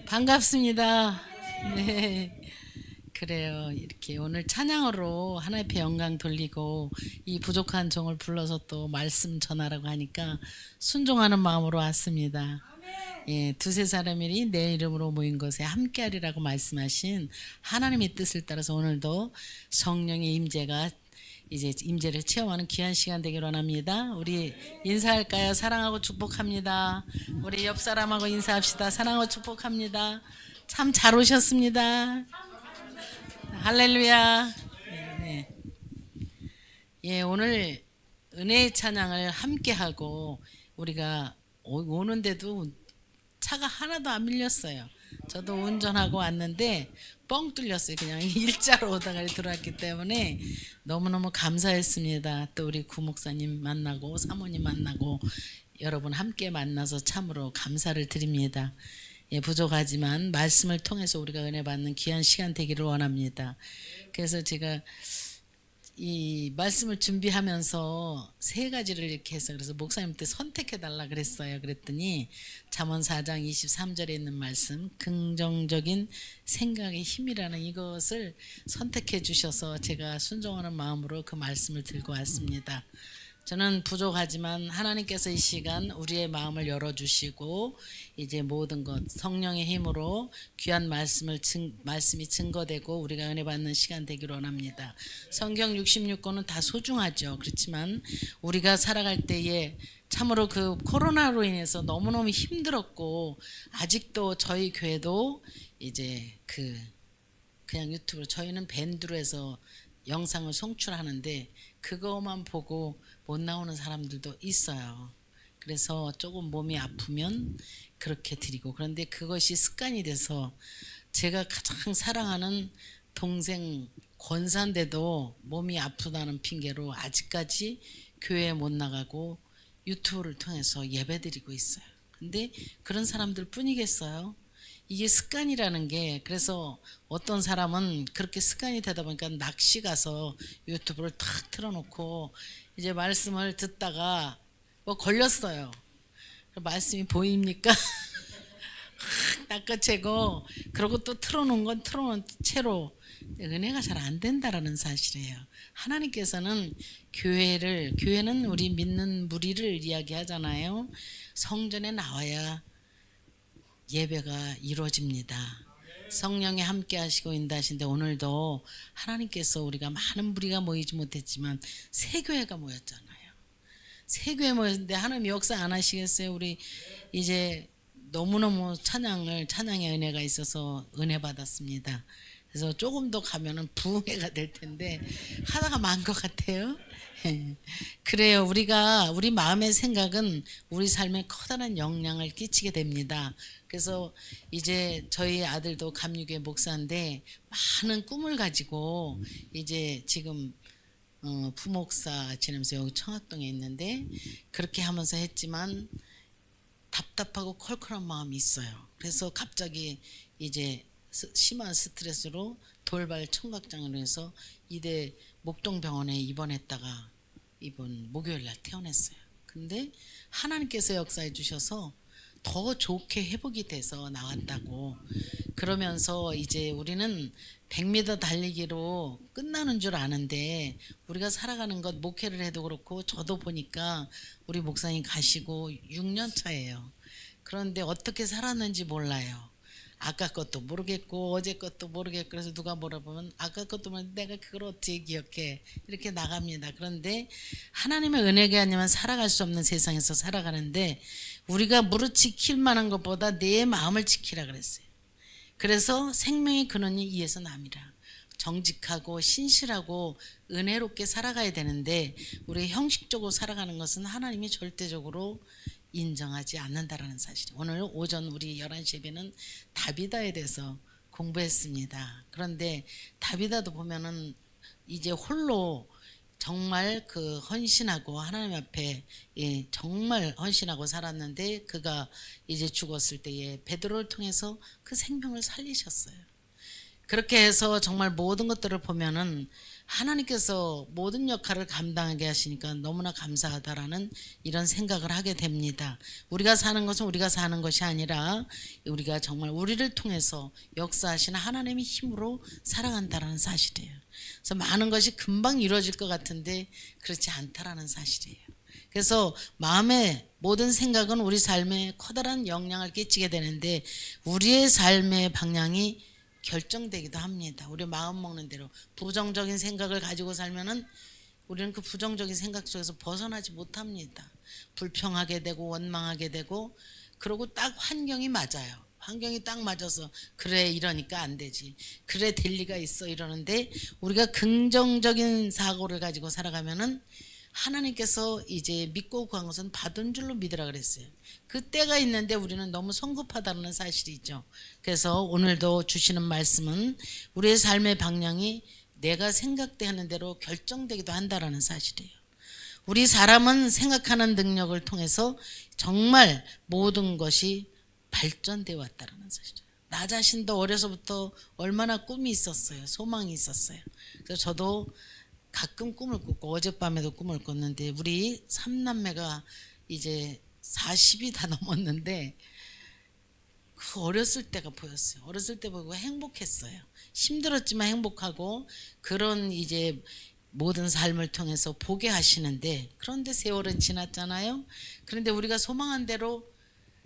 반갑습니다. 네. 그래요. 이렇게 오늘 찬양으로 하나님 앞에 영광 돌리고 이 부족한 종을 불러서 또 말씀 전하라고 하니까 순종하는 마음으로 왔습니다. 예, 두세 사람이 내 이름으로 모인 것에 함께하리라고 말씀하신 하나님의 뜻을 따라서 오늘도 성령의 임재가 이제 임재를 체험하는 귀한 시간 되기를 원합니다. 우리 인사할까요? 사랑하고 축복합니다. 우리 옆 사람하고 인사합시다. 사랑하고 축복합니다. 참 잘 오셨습니다. 할렐루야. 네. 예, 오늘 은혜의 찬양을 함께 하고 우리가 오는데도 차가 하나도 안 밀렸어요. 저도 운전하고 왔는데 뻥 뚫렸어요. 그냥 일자로 오다가 들어왔기 때문에 너무너무 감사했습니다. 또 우리 구목사님 만나고 사모님 만나고 여러분 함께 만나서 참으로 감사를 드립니다. 예, 부족하지만 말씀을 통해서 우리가 은혜 받는 귀한 시간 되기를 원합니다. 그래서 제가 이 말씀을 준비하면서 세 가지를 이렇게 해서 그래서 목사님한테 선택해 달라 그랬어요. 그랬더니 잠언 4장 23절에 있는 말씀 긍정적인 생각의 힘이라는 이것을 선택해 주셔서 제가 순종하는 마음으로 그 말씀을 들고 왔습니다. 저는 부족하지만 하나님께서 이 시간 우리의 마음을 열어주시고 이제 모든 것 성령의 힘으로 귀한 말씀이 증거되고 우리가 은혜 받는 시간 되기를 원합니다. 성경 66권은 다 소중하죠. 그렇지만 우리가 살아갈 때에 참으로 그 코로나로 인해서 너무너무 힘들었고 아직도 저희 교회도 이제 그냥 유튜브로 저희는 밴드로 해서 영상을 송출하는데 그거만 보고 못 나오는 사람들도 있어요. 그래서 조금 몸이 아프면 그렇게 드리고 그런데 그것이 습관이 돼서 제가 가장 사랑하는 동생 권사인데도 몸이 아프다는 핑계로 아직까지 교회에 못 나가고 유튜브를 통해서 예배드리고 있어요. 근데 그런 사람들 뿐이겠어요? 이게 습관이라는 게 그래서 어떤 사람은 그렇게 습관이 되다 보니까 낚시 가서 유튜브를 탁 틀어놓고 이제 말씀을 듣다가 뭐 걸렸어요. 말씀이 보입니까? 낚아채고 그러고 또 틀어놓은 건 틀어놓은 채로 은혜가 잘 안 된다라는 사실이에요. 하나님께서는 교회는 우리 믿는 무리를 이야기하잖아요. 성전에 나와야 예배가 이루어집니다. 성령이 함께 하시고 인도하신데 오늘도 하나님께서 우리가 많은 무리가 모이지 못했지만 새 교회가 모였잖아요. 새 교회 모였는데 하나님 역사 안 하시겠어요? 우리 이제 너무너무 찬양의 은혜가 있어서 은혜 받았습니다. 그래서 조금 더 가면은 부흥회가 될 텐데 하다가 만 것 같아요. 그래요. 우리 마음의 생각은 우리 삶에 커다란 영향을 끼치게 됩니다. 그래서 이제 저희 아들도 감리교회 목사인데 많은 꿈을 가지고 이제 지금 부목사 지내면서 여기 청학동에 있는데 그렇게 하면서 했지만 답답하고 컬컬한 마음이 있어요. 그래서 갑자기 이제 심한 스트레스로 돌발 청각장애로 해서 이대 목동병원에 입원했다가 이번 목요일날 퇴원했어요. 근데 하나님께서 역사해 주셔서 더 좋게 회복이 돼서 나왔다고. 그러면서 이제 우리는 100m 달리기로 끝나는 줄 아는데 우리가 살아가는 것 목회를 해도 그렇고 저도 보니까 우리 목사님 가시고 6년 차예요. 그런데 어떻게 살았는지 몰라요. 아까 것도 모르겠고 어제 것도 모르겠고 그래서 누가 물어보면 아까 것도 모르는데 내가 그걸 어떻게 기억해 이렇게 나갑니다. 그런데 하나님의 은혜가 아니면 살아갈 수 없는 세상에서 살아가는데 우리가 무릇 지킬 만한 것보다 내 마음을 지키라 그랬어요. 그래서 생명의 근원이 이에서 남이라. 정직하고 신실하고 은혜롭게 살아가야 되는데 우리 형식적으로 살아가는 것은 하나님이 절대적으로 인정하지 않는다라는 사실. 오늘 오전 우리 11시 예배는 다비다에 대해서 공부했습니다. 그런데 다비다도 보면은 이제 홀로 정말 그 헌신하고 하나님 앞에 정말 헌신하고 살았는데 그가 이제 죽었을 때에 베드로를 통해서 그 생명을 살리셨어요. 그렇게 해서 정말 모든 것들을 보면은 하나님께서 모든 역할을 감당하게 하시니까 너무나 감사하다라는 이런 생각을 하게 됩니다. 우리가 사는 것은 우리가 사는 것이 아니라 우리가 정말 우리를 통해서 역사하시는 하나님의 힘으로 살아간다라는 사실이에요. 그래서 많은 것이 금방 이루어질 것 같은데 그렇지 않다라는 사실이에요. 그래서 마음의 모든 생각은 우리 삶에 커다란 영향을 끼치게 되는데 우리의 삶의 방향이 결정되기도 합니다. 우리 마음 먹는 대로 부정적인 생각을 가지고 살면은 우리는 그 부정적인 생각 속에서 벗어나지 못합니다. 불평하게 되고 원망하게 되고, 그러고 딱 환경이 맞아요. 환경이 딱 맞아서 그래 이러니까 안 되지, 그래 될 리가 있어 이러는데, 우리가 긍정적인 사고를 가지고 살아가면은 하나님께서 이제 믿고 구한 것은 받은 줄로 믿으라 그랬어요. 그 때가 있는데 우리는 너무 성급하다는 사실이 있죠. 그래서 오늘도 주시는 말씀은 우리의 삶의 방향이 내가 생각하는 대로 결정되기도 한다라는 사실이에요. 우리 사람은 생각하는 능력을 통해서 정말 모든 것이 발전되어 왔다라는 사실이에요. 나 자신도 어려서부터 얼마나 꿈이 있었어요. 소망이 있었어요. 그래서 저도 가끔 꿈을 꿨고 어젯밤에도 꿈을 꿨는데, 우리 3남매가 이제 40이 다 넘었는데 그 어렸을 때가 보였어요. 어렸을 때 보고 행복했어요. 힘들었지만 행복하고, 그런 이제 모든 삶을 통해서 보게 하시는데, 그런데 세월은 지났잖아요. 그런데 우리가 소망한 대로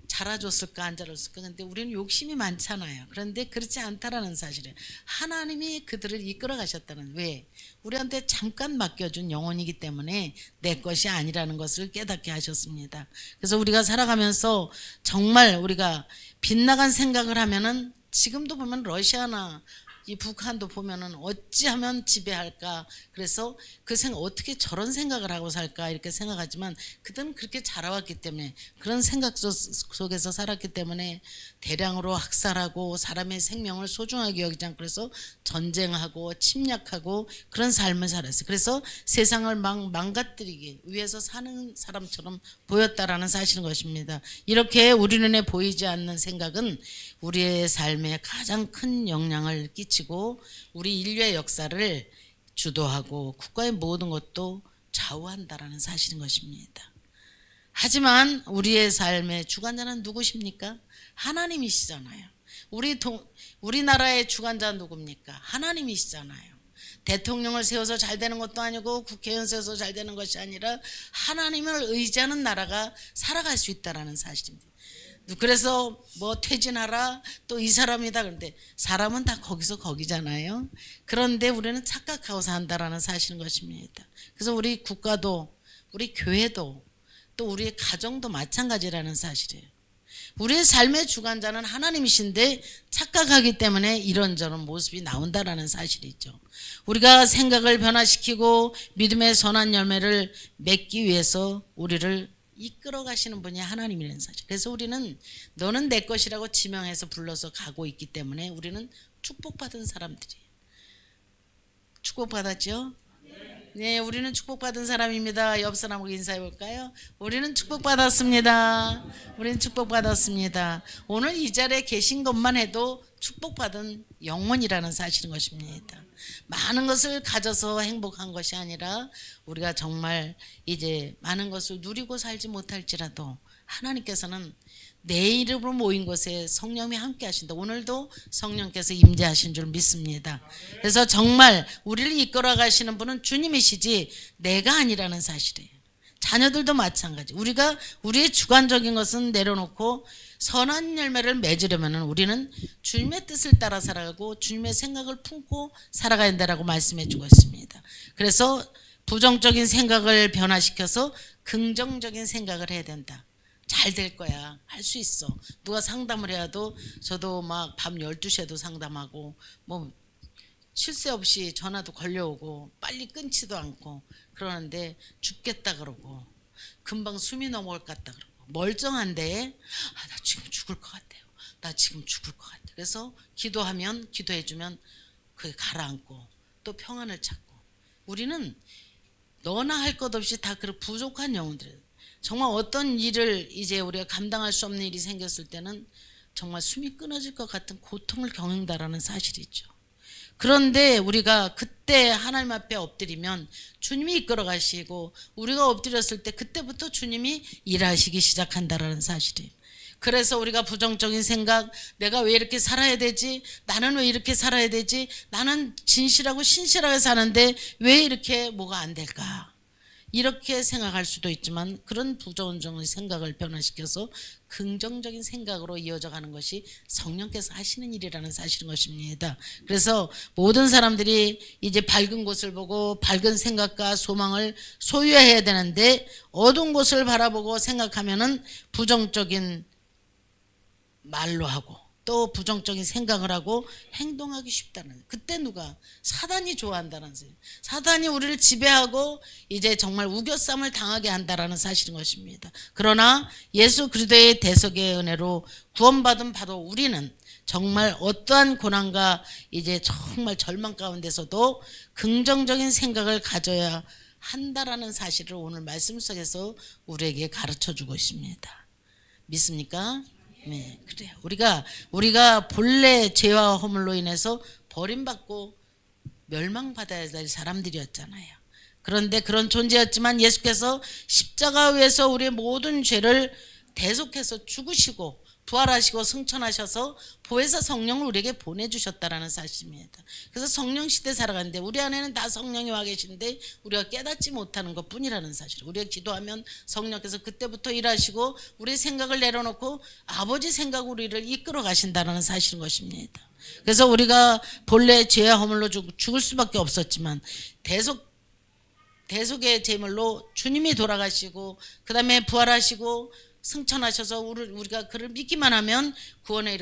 자라줬을까 안 자라줬을까. 근데 우리는 욕심이 많잖아요. 그런데 그렇지 않다라는 사실이에요. 하나님이 그들을 이끌어 가셨다는, 왜? 우리한테 잠깐 맡겨준 영혼이기 때문에 내 것이 아니라는 것을 깨닫게 하셨습니다. 그래서 우리가 살아가면서 정말 우리가 빗나간 생각을 하면은, 지금도 보면 러시아나 이 북한도 보면은 어찌하면 지배할까, 그래서 그 생각, 어떻게 저런 생각을 하고 살까 이렇게 생각하지만, 그들은 그렇게 자라왔기 때문에, 그런 생각 속에서 살았기 때문에 대량으로 학살하고 사람의 생명을 소중하게 여기지 않고, 그래서 전쟁하고 침략하고 그런 삶을 살았어요. 그래서 세상을 망가뜨리기 위해서 사는 사람처럼 보였다라는 사실인 것입니다. 이렇게 우리 눈에 보이지 않는 생각은 우리의 삶에 가장 큰 영향을 끼치고 우리 인류의 역사를 주도하고 국가의 모든 것도 좌우한다라는 사실인 것입니다. 하지만 우리의 삶의 주관자는 누구십니까? 하나님이시잖아요. 우리나라의 주관자 누굽니까? 하나님이시잖아요. 대통령을 세워서 잘 되는 것도 아니고 국회의원 세워서 잘 되는 것이 아니라 하나님을 의지하는 나라가 살아갈 수 있다는 사실입니다. 그래서 뭐 퇴진하라, 또 이 사람이다, 그런데 사람은 다 거기서 거기잖아요. 그런데 우리는 착각하고 산다라는 사실인 것입니다. 그래서 우리 국가도 우리 교회도 또 우리의 가정도 마찬가지라는 사실이에요. 우리의 삶의 주관자는 하나님이신데 착각하기 때문에 이런저런 모습이 나온다라는 사실이죠. 우리가 생각을 변화시키고 믿음의 선한 열매를 맺기 위해서 우리를 이끌어 가시는 분이 하나님이라는 사실. 그래서 우리는 너는 내 것이라고 지명해서 불러서 가고 있기 때문에 우리는 축복받은 사람들이에요. 축복받았죠? 네, 우리는 축복받은 사람입니다. 옆 사람하고 인사해 볼까요? 우리는 축복받았습니다. 우리는 축복받았습니다. 오늘 이 자리에 계신 것만 해도 축복받은 영혼이라는 사실인 것입니다. 많은 것을 가져서 행복한 것이 아니라 우리가 정말 이제 많은 것을 누리고 살지 못할지라도 하나님께서는 내 이름으로 모인 곳에 성령이 함께 하신다. 오늘도 성령께서 임재하신 줄 믿습니다. 그래서 정말 우리를 이끌어 가시는 분은 주님이시지 내가 아니라는 사실이에요. 자녀들도 마찬가지. 우리가 우리의 주관적인 것은 내려놓고 선한 열매를 맺으려면 우리는 주님의 뜻을 따라 살아가고 주님의 생각을 품고 살아가야 된다라고 말씀해 주고 있습니다. 그래서 부정적인 생각을 변화시켜서 긍정적인 생각을 해야 된다. 잘 될 거야. 할 수 있어. 누가 상담을 해도, 저도 막 밤 12시에도 상담하고 뭐 쉴 새 없이 전화도 걸려오고 빨리 끊지도 않고 그러는데 죽겠다 그러고 금방 숨이 넘어올 것 같다 그러고 멀쩡한데 나 지금 죽을 것 같아요. 나 지금 죽을 것 같아요. 그래서 기도하면, 기도해주면 그게 가라앉고 또 평안을 찾고, 우리는 너나 할 것 없이 다 그런 부족한 영혼들이에요. 정말 어떤 일을 이제 우리가 감당할 수 없는 일이 생겼을 때는 정말 숨이 끊어질 것 같은 고통을 겪는다라는 사실이 있죠. 그런데 우리가 그때 하나님 앞에 엎드리면 주님이 이끌어 가시고 우리가 엎드렸을 때 그때부터 주님이 일하시기 시작한다라는 사실이에요. 그래서 우리가 부정적인 생각, 내가 왜 이렇게 살아야 되지? 나는 왜 이렇게 살아야 되지? 나는 진실하고 신실하게 사는데 왜 이렇게 뭐가 안 될까? 이렇게 생각할 수도 있지만 그런 부정적인 생각을 변화시켜서 긍정적인 생각으로 이어져 가는 것이 성령께서 하시는 일이라는 사실인 것입니다. 그래서 모든 사람들이 이제 밝은 곳을 보고 밝은 생각과 소망을 소유해야 되는데 어두운 곳을 바라보고 생각하면은 부정적인 말로 하고 또 부정적인 생각을 하고 행동하기 쉽다는, 그때 누가? 사단이 좋아한다는 사실. 사단이 우리를 지배하고 이제 정말 우겨쌈을 당하게 한다라는 사실인 것입니다. 그러나 예수 그리스도의 대속의 은혜로 구원받은 바로 우리는 정말 어떠한 고난과 이제 정말 절망 가운데서도 긍정적인 생각을 가져야 한다라는 사실을 오늘 말씀 속에서 우리에게 가르쳐 주고 있습니다. 믿습니까? 네, 그래요. 우리가 본래 죄와 허물로 인해서 버림받고 멸망받아야 될 사람들이었잖아요. 그런데 그런 존재였지만 예수께서 십자가 위에서 우리의 모든 죄를 대속해서 죽으시고 부활하시고 승천하셔서 보혜사 성령을 우리에게 보내주셨다라는 사실입니다. 그래서 성령 시대 살아가는데 우리 안에는 다 성령이 와 계신데 우리가 깨닫지 못하는 것뿐이라는 사실. 우리가 기도하면 성령께서 그때부터 일하시고 우리의 생각을 내려놓고 아버지 생각 우리를 이끌어 가신다는 사실인 것입니다. 그래서 우리가 본래 죄와 허물로 죽을 수밖에 없었지만 대속의 제물로 주님이 돌아가시고 그 다음에 부활하시고 승천하셔서 우리가 그를 믿기만 하면 구원에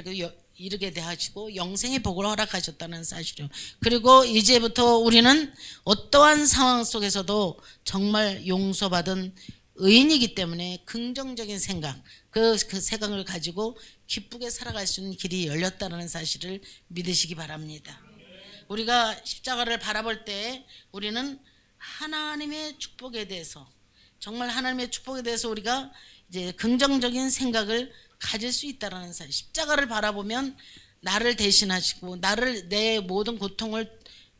이르게 되시고 영생의 복을 허락하셨다는 사실이요. 그리고 이제부터 우리는 어떠한 상황 속에서도 정말 용서받은 의인이기 때문에 긍정적인 생각, 그 생각을 가지고 기쁘게 살아갈 수 있는 길이 열렸다는 사실을 믿으시기 바랍니다. 우리가 십자가를 바라볼 때 우리는 하나님의 축복에 대해서, 정말 하나님의 축복에 대해서 우리가 이제 긍정적인 생각을 가질 수 있다라는 사실. 십자가를 바라보면 나를 대신하시고 내 모든 고통을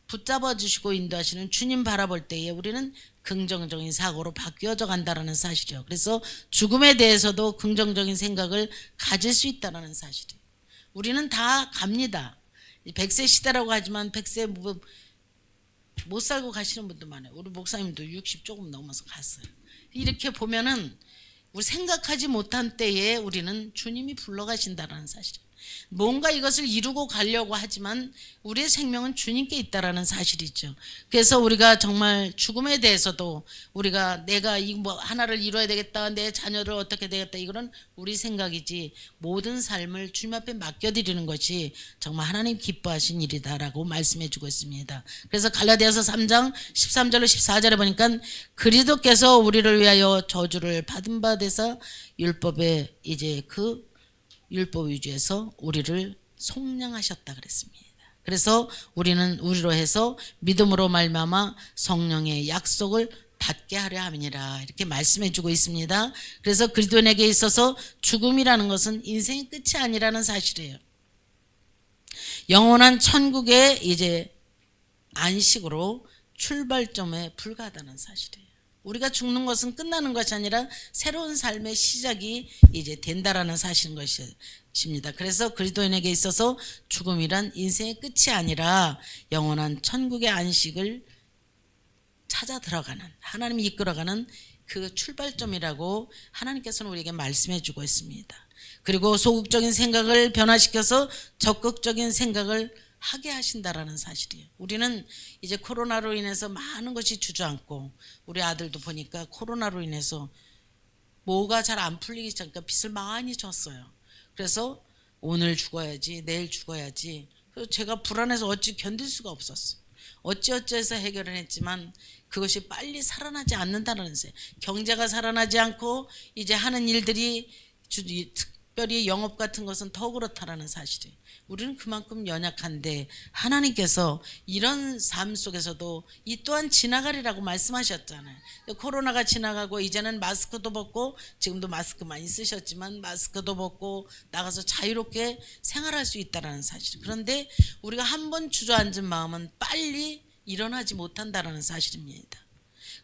붙잡아 주시고 인도하시는 주님 바라볼 때에 우리는 긍정적인 사고로 바뀌어져 간다라는 사실이요. 그래서 죽음에 대해서도 긍정적인 생각을 가질 수 있다라는 사실이에요. 우리는 다 갑니다. 100세 시대라고 하지만 100세 못 살고 가시는 분도 많아요. 우리 목사님도 60 조금 넘어서 갔어요. 이렇게 보면은 우리 생각하지 못한 때에 우리는 주님이 불러가신다는 사실이에요. 뭔가 이것을 이루고 가려고 하지만 우리의 생명은 주님께 있다라는 사실이죠. 그래서 우리가 정말 죽음에 대해서도 우리가 내가 뭐 하나를 이루어야 되겠다, 내 자녀를 어떻게 되겠다, 이거는 우리 생각이지 모든 삶을 주님 앞에 맡겨드리는 것이 정말 하나님 기뻐하신 일이다라고 말씀해주고 있습니다. 그래서 갈라디아서 3장 13절로 14절에 보니까 그리스도께서 우리를 위하여 저주를 받은 바 되사 율법에 이제 그 율법 위주에서 우리를 속량하셨다 그랬습니다. 그래서 우리는 우리로 해서 믿음으로 말미암아 성령의 약속을 받게 하려 함이니라 이렇게 말씀해 주고 있습니다. 그래서 그리스도인에게 있어서 죽음이라는 것은 인생의 끝이 아니라는 사실이에요. 영원한 천국의 이제 안식으로 출발점에 불과하다는 사실이에요. 우리가 죽는 것은 끝나는 것이 아니라 새로운 삶의 시작이 이제 된다라는 사실인 것입니다. 그래서 그리스도인에게 있어서 죽음이란 인생의 끝이 아니라 영원한 천국의 안식을 찾아 들어가는, 하나님이 이끌어가는 그 출발점이라고 하나님께서는 우리에게 말씀해 주고 있습니다. 그리고 소극적인 생각을 변화시켜서 적극적인 생각을 하게 하신다라는 사실이에요. 우리는 이제 코로나로 인해서 많은 것이 주저앉고 우리 아들도 보니까 코로나로 인해서 뭐가 잘 안 풀리기 시작하니까 빚을 많이 졌어요. 그래서 오늘 죽어야지, 내일 죽어야지. 그래서 제가 불안해서 어찌 견딜 수가 없었어요. 어찌어찌해서 해결을 했지만 그것이 빨리 살아나지 않는다는 거예요. 경제가 살아나지 않고 이제 하는 일들이 특별히 영업 같은 것은 더 그렇다라는 사실이에요. 우리는 그만큼 연약한데 하나님께서 이런 삶 속에서도 이 또한 지나가리라고 말씀하셨잖아요. 코로나가 지나가고 이제는 마스크도 벗고, 지금도 마스크 많이 쓰셨지만 마스크도 벗고 나가서 자유롭게 생활할 수 있다는 사실. 그런데 우리가 한번 주저앉은 마음은 빨리 일어나지 못한다는 사실입니다.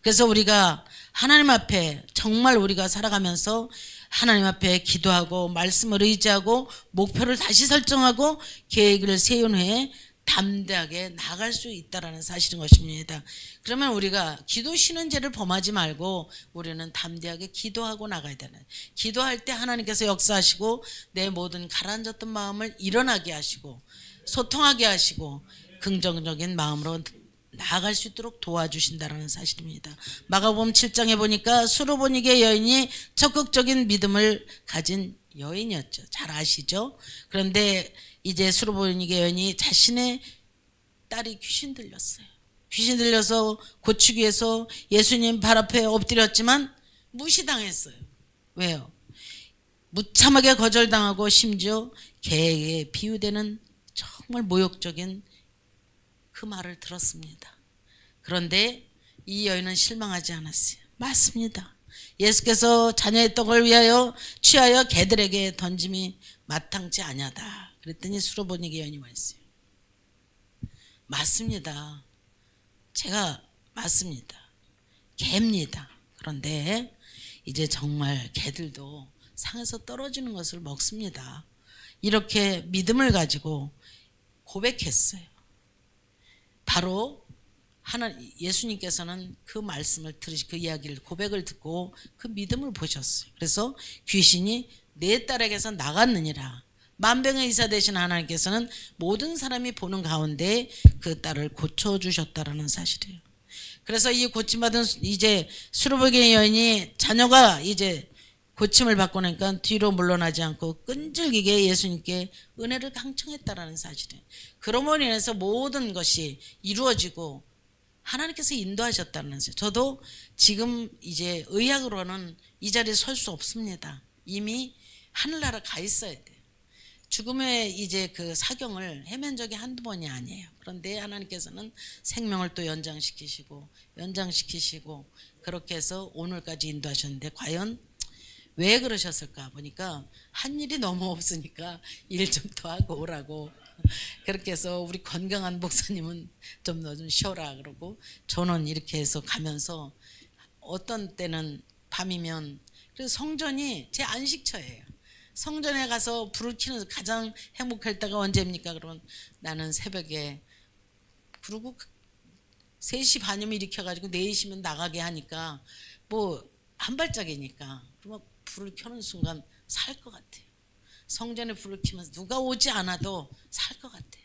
그래서 우리가 하나님 앞에 정말 우리가 살아가면서 하나님 앞에 기도하고 말씀을 의지하고 목표를 다시 설정하고 계획을 세운 후에 담대하게 나아갈 수 있다는 사실인 것입니다. 그러면 우리가 기도 쉬는 죄를 범하지 말고 우리는 담대하게 기도하고 나가야 되는, 기도할 때 하나님께서 역사하시고 내 모든 가라앉았던 마음을 일어나게 하시고 소통하게 하시고 긍정적인 마음으로 나아갈 수 있도록 도와주신다는 사실입니다. 마가복음 7장에 보니까 수르보니게 여인이 적극적인 믿음을 가진 여인이었죠. 잘 아시죠? 그런데 이제 수르보니게 여인이 자신의 딸이 귀신 들렸어요. 귀신 들려서 고치기 위해서 예수님 발 앞에 엎드렸지만 무시당했어요. 왜요? 무참하게 거절당하고 심지어 개에 비유되는 정말 모욕적인 그 말을 들었습니다. 그런데 이 여인은 실망하지 않았어요. 맞습니다. 예수께서 자녀의 떡을 위하여 취하여 개들에게 던짐이 마땅치 아니하다. 그랬더니 수르보니게 여인이 말했어요. 맞습니다. 제가 맞습니다. 개입니다. 그런데 이제 정말 개들도 상에서 떨어지는 것을 먹습니다. 이렇게 믿음을 가지고 고백했어요. 바로 예수님께서는 그 말씀을 들으시, 그 이야기를, 고백을 듣고 그 믿음을 보셨어요. 그래서 귀신이 내 딸에게서 나갔느니라. 만병의 의사 되신 하나님께서는 모든 사람이 보는 가운데 그 딸을 고쳐주셨다라는 사실이에요. 그래서 이 고침받은 이제 수르보게 여인이 자녀가 이제 고침을 받고 나니까 뒤로 물러나지 않고 끈질기게 예수님께 은혜를 강청했다라는 사실이에요. 그러므로 인해서 모든 것이 이루어지고 하나님께서 인도하셨다는 사실. 저도 지금 이제 의학으로는 이 자리에 설 수 없습니다. 이미 하늘나라 가 있어야 돼요. 죽음의 이제 그 사경을 헤맨 적이 한두 번이 아니에요. 그런데 하나님께서는 생명을 또 연장시키시고 그렇게 해서 오늘까지 인도하셨는데 과연 왜 그러셨을까 보니까 한 일이 너무 없으니까 일 좀 더 하고 오라고. 그렇게 해서 우리 건강한 목사님은 좀 너 좀 쉬어라 그러고, 저는 이렇게 해서 가면서 어떤 때는 밤이면, 그래서 성전이 제 안식처예요. 성전에 가서 불을 켜면서 가장 행복할 때가 언제입니까? 그러면 나는 새벽에, 그리고 3시 반이면 일으켜가지고 4시면 나가게 하니까 뭐 한 발짝이니까 그러면 불을 켜는 순간 살 것 같아요. 성전에 불을 켜면서 누가 오지 않아도 살 것 같아요.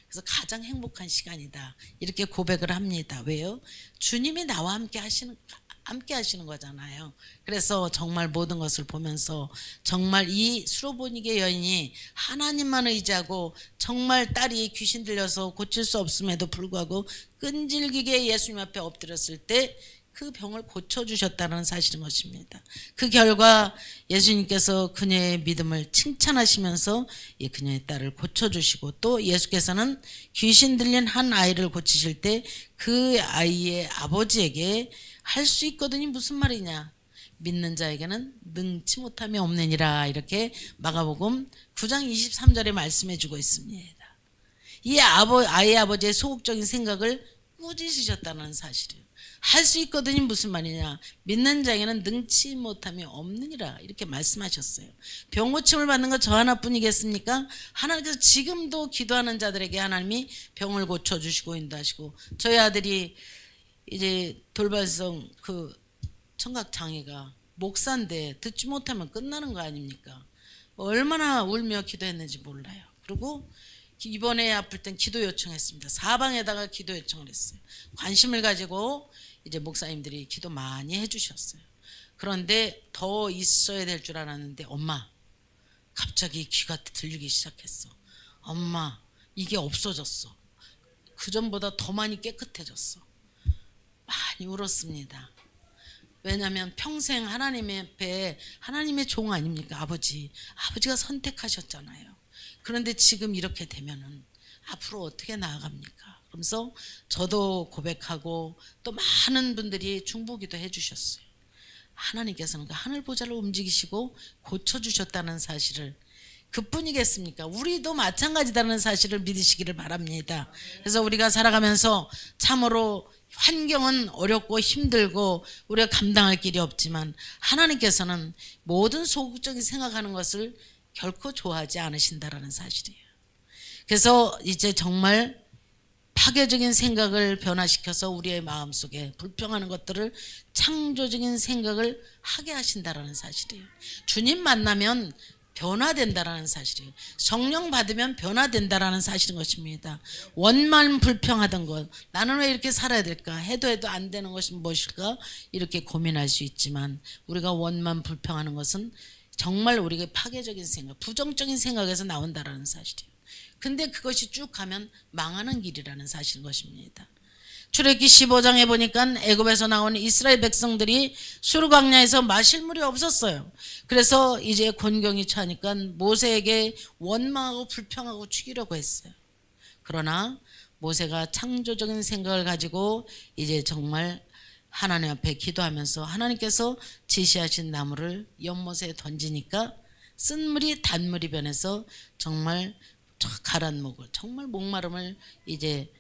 그래서 가장 행복한 시간이다. 이렇게 고백을 합니다. 왜요? 주님이 나와 함께 하시는 거잖아요. 그래서 정말 모든 것을 보면서 정말 이 수르보니게 여인이 하나님만 의지하고 정말 딸이 귀신 들려서 고칠 수 없음에도 불구하고 끈질기게 예수님 앞에 엎드렸을 때 그 병을 고쳐주셨다는 사실인 것입니다. 그 결과 예수님께서 그녀의 믿음을 칭찬하시면서 이 그녀의 딸을 고쳐주시고, 또 예수께서는 귀신 들린 한 아이를 고치실 때 그 아이의 아버지에게 할 수 있거든이 무슨 말이냐, 믿는 자에게는 능치 못함이 없느니라. 이렇게 마가복음 9장 23절에 말씀해 주고 있습니다. 이 아이의 아버지의 소극적인 생각을 꾸짖으셨다는 사실이에요. 할 수 있거든이 무슨 말이냐, 믿는 자에게는 능치 못함이 없느니라. 이렇게 말씀하셨어요. 병 고침을 받는 것 저 하나뿐이겠습니까? 하나님께서 지금도 기도하는 자들에게 하나님이 병을 고쳐주시고 인도하시고, 저희 아들이 이제 돌발성 그 청각장애가 목사인데 듣지 못하면 끝나는 거 아닙니까? 얼마나 울며 기도했는지 몰라요. 그리고 이번에 아플 땐 기도 요청했습니다. 사방에다가 기도 요청을 했어요. 관심을 가지고 이제 목사님들이 기도 많이 해주셨어요. 그런데 더 있어야 될 줄 알았는데, 엄마 갑자기 귀가 들리기 시작했어. 엄마 이게 없어졌어. 그전보다 더 많이 깨끗해졌어. 많이 울었습니다. 왜냐하면 평생 하나님 앞에 하나님의 종 아닙니까? 아버지가 선택하셨잖아요. 그런데 지금 이렇게 되면은 앞으로 어떻게 나아갑니까? 그러면서 저도 고백하고 또 많은 분들이 중보기도 해주셨어요. 하나님께서는 그 하늘 보좌를 움직이시고 고쳐주셨다는 사실을, 그뿐이겠습니까? 우리도 마찬가지다는 사실을 믿으시기를 바랍니다. 그래서 우리가 살아가면서 참으로 환경은 어렵고 힘들고 우리가 감당할 길이 없지만 하나님께서는 모든 소극적인 생각하는 것을 결코 좋아하지 않으신다라는 사실이에요. 그래서 이제 정말 파괴적인 생각을 변화시켜서 우리의 마음속에 불평하는 것들을 창조적인 생각을 하게 하신다라는 사실이에요. 주님 만나면 변화된다라는 사실이에요. 성령 받으면 변화된다라는 사실인 것입니다. 원만 불평하던 것, 나는 왜 이렇게 살아야 될까? 해도 안 되는 것이 무엇일까? 이렇게 고민할 수 있지만 우리가 원만 불평하는 것은 정말 우리가 파괴적인 생각, 부정적인 생각에서 나온다라는 사실이에요. 근데 그것이 쭉 가면 망하는 길이라는 사실인 것입니다. 출애굽기 15장에 보니까 애굽에서 나온 이스라엘 백성들이 수르광야에서 마실 물이 없었어요. 그래서 이제 곤경이 차니까 모세에게 원망하고 불평하고 죽이려고 했어요. 그러나 모세가 창조적인 생각을 가지고 이제 정말 하나님 앞에 기도하면서 하나님께서 지시하신 나무를 연못에 던지니까 쓴 물이 단물이 변해서 정말 가란 목을, 정말 목마름을 이제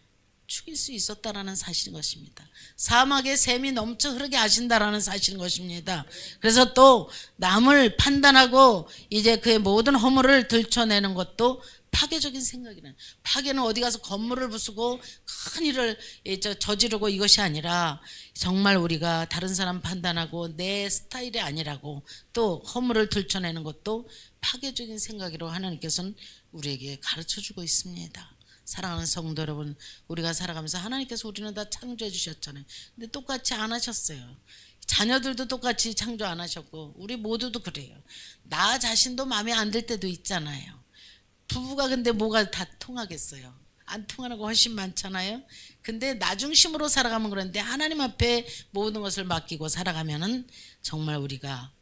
죽일 수 있었다라는 사실인 것입니다. 사막에 샘이 넘쳐 흐르게 하신다라는 사실인 것입니다. 그래서 또 남을 판단하고 이제 그의 모든 허물을 들춰내는 것도 파괴적인 생각이라는, 파괴는 어디 가서 건물을 부수고 큰 일을 저지르고 이것이 아니라 정말 우리가 다른 사람 판단하고 내 스타일이 아니라고 또 허물을 들춰내는 것도 파괴적인 생각이라고 하나님께서는 우리에게 가르쳐주고 있습니다. 사랑하는 성도 여러분, 우리가 살아가면서 하나님께서 우리는 다 창조해 주셨잖아요. 근데 똑같이 안 하셨어요. 자녀들도 똑같이 창조 안 하셨고 우리 모두도 그래요. 나 자신도 마음에 안 들 때도 있잖아요. 부부가 근데 뭐가 다 통하겠어요? 안 통하는 거 훨씬 많잖아요. 근데 나 중심으로 살아가면 그런데 하나님 앞에 모든 것을 맡기고 살아가면은 정말 우리가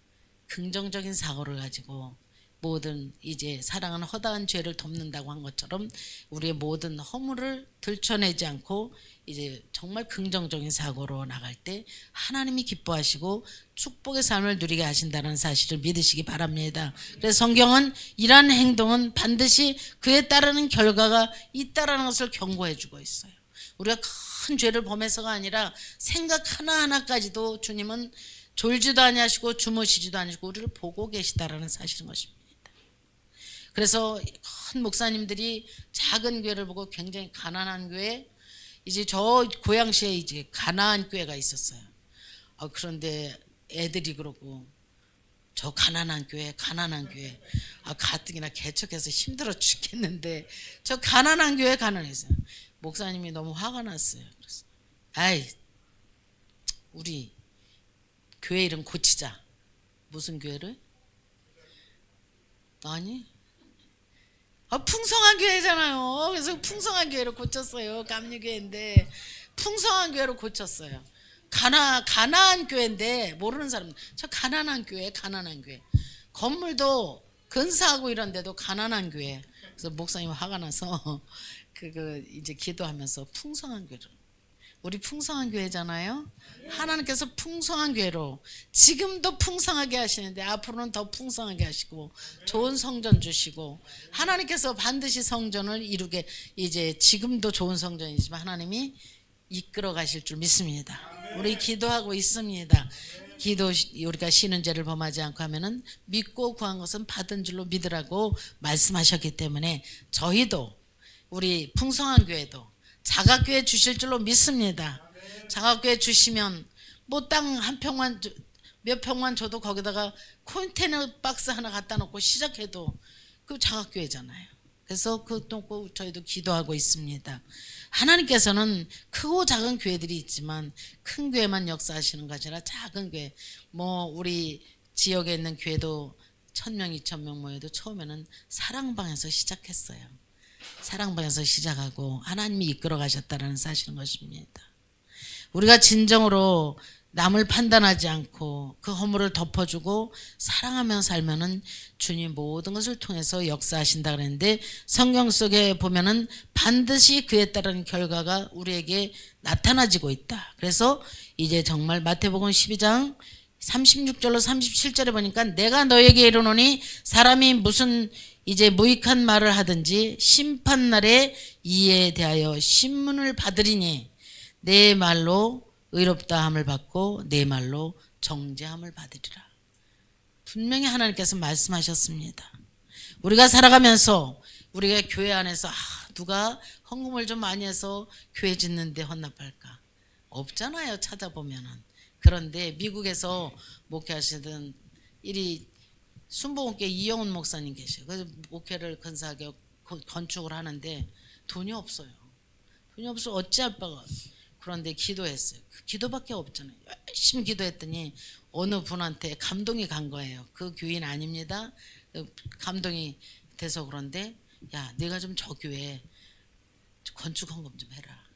긍정적인 사고를 가지고 모든 이제 사랑은 허다한 죄를 덮는다고 한 것처럼 우리의 모든 허물을 들춰내지 않고 이제 정말 긍정적인 사고로 나갈 때 하나님이 기뻐하시고 축복의 삶을 누리게 하신다는 사실을 믿으시기 바랍니다. 그래서 성경은 이러한 행동은 반드시 그에 따르는 결과가 있다라는 것을 경고해 주고 있어요. 우리가 큰 죄를 범해서가 아니라 생각 하나하나까지도 주님은 졸지도 아니하시고 주무시지도 않으시고 우리를 보고 계시다라는 사실인 것입니다. 그래서 큰 목사님들이 작은 교회를 보고 굉장히 가난한 교회, 이제 저 고양시에 이제 가난한 교회가 있었어요. 그런데 애들이 그러고 저 가난한 교회 가뜩이나 개척해서 힘들어 죽겠는데 저 가난한 교회 가난했어요. 목사님이 너무 화가 났어요. 그래서 우리 교회 이름 고치자. 무슨 교회를? 아니, 풍성한 교회잖아요. 그래서 풍성한 교회로 고쳤어요. 감리교회인데 풍성한 교회로 고쳤어요. 가난한 교회인데 모르는 사람, 저 가난한 교회. 건물도 근사하고 이런데도 가난한 교회. 그래서 목사님 화가 나서 이제 기도하면서 풍성한 교회로. 우리 풍성한 교회잖아요. 하나님께서 풍성한 교회로 지금도 풍성하게 하시는데 앞으로는 더 풍성하게 하시고 좋은 성전 주시고 하나님께서 반드시 성전을 이루게, 이제 지금도 좋은 성전이지만 하나님이 이끌어 가실 줄 믿습니다. 우리 기도하고 있습니다. 우리가 쉬는 죄를 범하지 않고 하면은 믿고 구한 것은 받은 줄로 믿으라고 말씀하셨기 때문에 저희도 우리 풍성한 교회도 자각교회 주실 줄로 믿습니다. 자각교회 주시면 뭐 땅 한 평만 몇 평만 줘도 거기다가 컨테이너 박스 하나 갖다 놓고 시작해도 그 자각교회잖아요. 그래서 그거 저희도 기도하고 있습니다. 하나님께서는 크고 작은 교회들이 있지만 큰 교회만 역사하시는 것이 아니라 작은 교회, 뭐 우리 지역에 있는 교회도 1000명 2000명 모여도 처음에는 사랑방에서 시작했어요. 사랑방에서 시작하고 하나님이 이끌어 가셨다는 사실인 것입니다. 우리가 진정으로 남을 판단하지 않고 그 허물을 덮어주고 사랑하며 살면은 주님 모든 것을 통해서 역사하신다 그랬는데 성경 속에 보면은 반드시 그에 따른 결과가 우리에게 나타나지고 있다. 그래서 이제 정말 마태복음 12장 36절로 37절에 보니까 내가 너에게 이르노니 사람이 무슨 이제 무익한 말을 하든지 심판날에 이에 대하여 신문을 받으리니 내 말로 의롭다함을 받고 내 말로 정죄함을 받으리라. 분명히 하나님께서 말씀하셨습니다. 우리가 살아가면서 우리가 교회 안에서 누가 헌금을 좀 많이 해서 교회 짓는데 헌납할까? 없잖아요. 찾아보면은. 그런데 미국에서 목회하시던 이리 순복음교회 이영훈 목사님 계셔요. 그래서 목회를 근사하게 건축을 하는데 돈이 없어요. 돈이 없어 어찌할 바가. 그런데 기도했어요. 그 기도밖에 없잖아요. 열심히 기도했더니 어느 분한테 감동이 간 거예요. 그 교인 아닙니다. 감동이 돼서 그런데 야 내가 좀 저 교회 건축 헌금 좀 해라.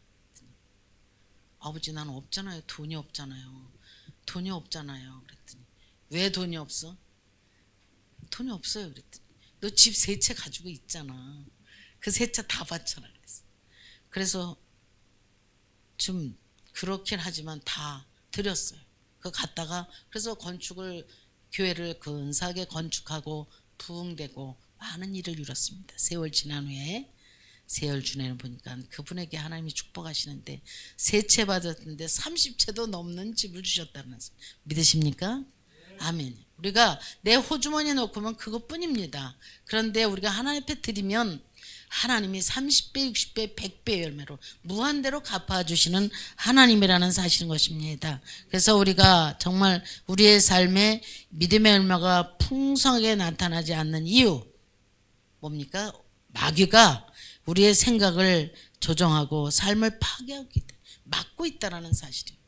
아버지 나는 없잖아요. 돈이 없잖아요. 돈이 없잖아요. 그랬더니 왜 돈이 없어? 돈이 없어요. 그랬더니 너 집 세 채 가지고 있잖아. 그 세 채 다 받잖아. 그래서 좀 그렇긴 하지만 다 드렸어요. 그 갔다가 그래서 건축을 교회를 근사하게 건축하고 부흥되고 많은 일을 이뤘습니다. 세월 지난 후에 세월 주내는 보니까 그분에게 하나님이 축복하시는데 세 채 받았는데 30채도 넘는 집을 주셨다면서 믿으십니까? 아멘. 우리가 내 호주머니에 놓고면 그것뿐입니다. 그런데 우리가 하나님 앞에 드리면 하나님이 30배, 60배, 100배 열매로 무한대로 갚아주시는 하나님이라는 사실인 것입니다. 그래서 우리가 정말 우리의 삶에 믿음의 열매가 풍성하게 나타나지 않는 이유 뭡니까? 마귀가 우리의 생각을 조정하고 삶을 파괴하기 때문에 막고 있다는 사실이에요.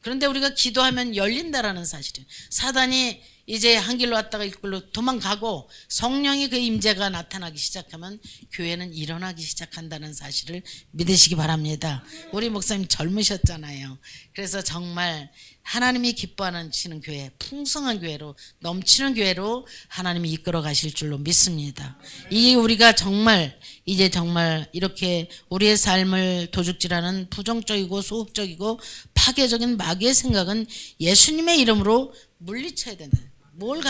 그런데 우리가 기도하면 열린다라는 사실이에요. 사단이 이제 한 길로 왔다가 일길로 도망가고 성령이 그 임재가 나타나기 시작하면 교회는 일어나기 시작한다는 사실을 믿으시기 바랍니다. 우리 목사님 젊으셨잖아요. 그래서 정말 하나님이 기뻐하시는 교회, 풍성한 교회로 넘치는 교회로 하나님이 이끌어 가실 줄로 믿습니다. 이 우리가 정말 이제 정말 이렇게 우리의 삶을 도둑질하는 부정적이고 소극적이고 파괴적인 마귀의 생각은 예수님의 이름으로 물리쳐야 된다.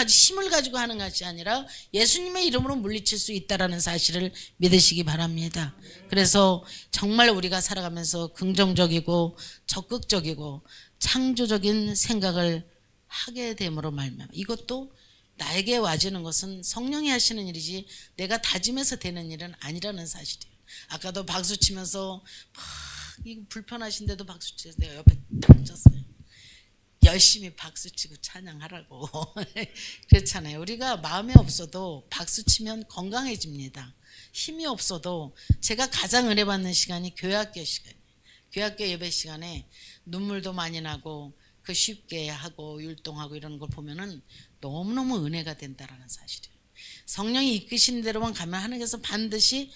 힘을 가지고 하는 것이 아니라 예수님의 이름으로 물리칠 수 있다라는 사실을 믿으시기 바랍니다. 그래서 정말 우리가 살아가면서 긍정적이고 적극적이고 창조적인 생각을 하게 됨으로 말미암아 이것도 나에게 와지는 것은 성령이 하시는 일이지 내가 다짐해서 되는 일은 아니라는 사실이에요. 아까도 박수 치면서 막 이거 불편하신데도 박수 치면서 내가 옆에 딱 쳤어요. 열심히 박수치고 찬양하라고. 그렇잖아요. 우리가 마음이 없어도 박수치면 건강해집니다. 힘이 없어도 제가 가장 은혜 받는 시간이 교회학교 시간이에요. 교회학교 예배 시간에 눈물도 많이 나고 그 쉽게 하고 율동하고 이런 걸 보면은 너무너무 은혜가 된다라는 사실이에요. 성령이 이끄신 대로만 가면 하나님께서 반드시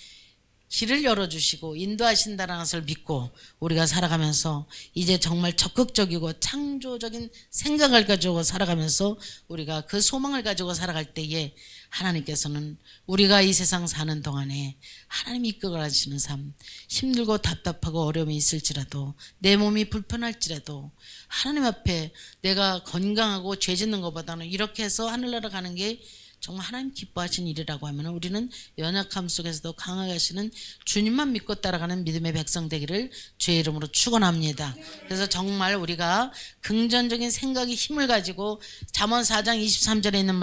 길을 열어주시고 인도하신다는 것을 믿고 우리가 살아가면서 이제 정말 적극적이고 창조적인 생각을 가지고 살아가면서 우리가 그 소망을 가지고 살아갈 때에 하나님께서는 우리가 이 세상 사는 동안에 하나님이 이끌어 가시는 삶, 힘들고 답답하고 어려움이 있을지라도 내 몸이 불편할지라도 하나님 앞에 내가 건강하고 죄 짓는 것보다는 이렇게 해서 하늘나라 가는 게 정말 하나님 기뻐하시는 일이라고 하면 우리는 연약함 속에서도 강하게 하시는 주님만 믿고 따라가는 믿음의 백성 되기를 주의 이름으로 축원합니다. 그래서 정말 우리가 긍정적인 생각이 힘을 가지고 잠언 4장 23절에 있는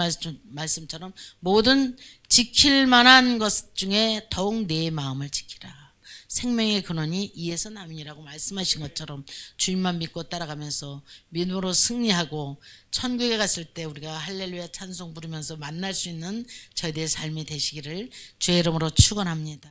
말씀처럼 모든 지킬 만한 것 중에 더욱 내 마음을 지키라. 생명의 근원이 이에서 남이라고 말씀하신 것처럼 주님만 믿고 따라가면서 믿음으로 승리하고 천국에 갔을 때 우리가 할렐루야 찬송 부르면서 만날 수 있는 저희들의 삶이 되시기를 주의 이름으로 축원합니다.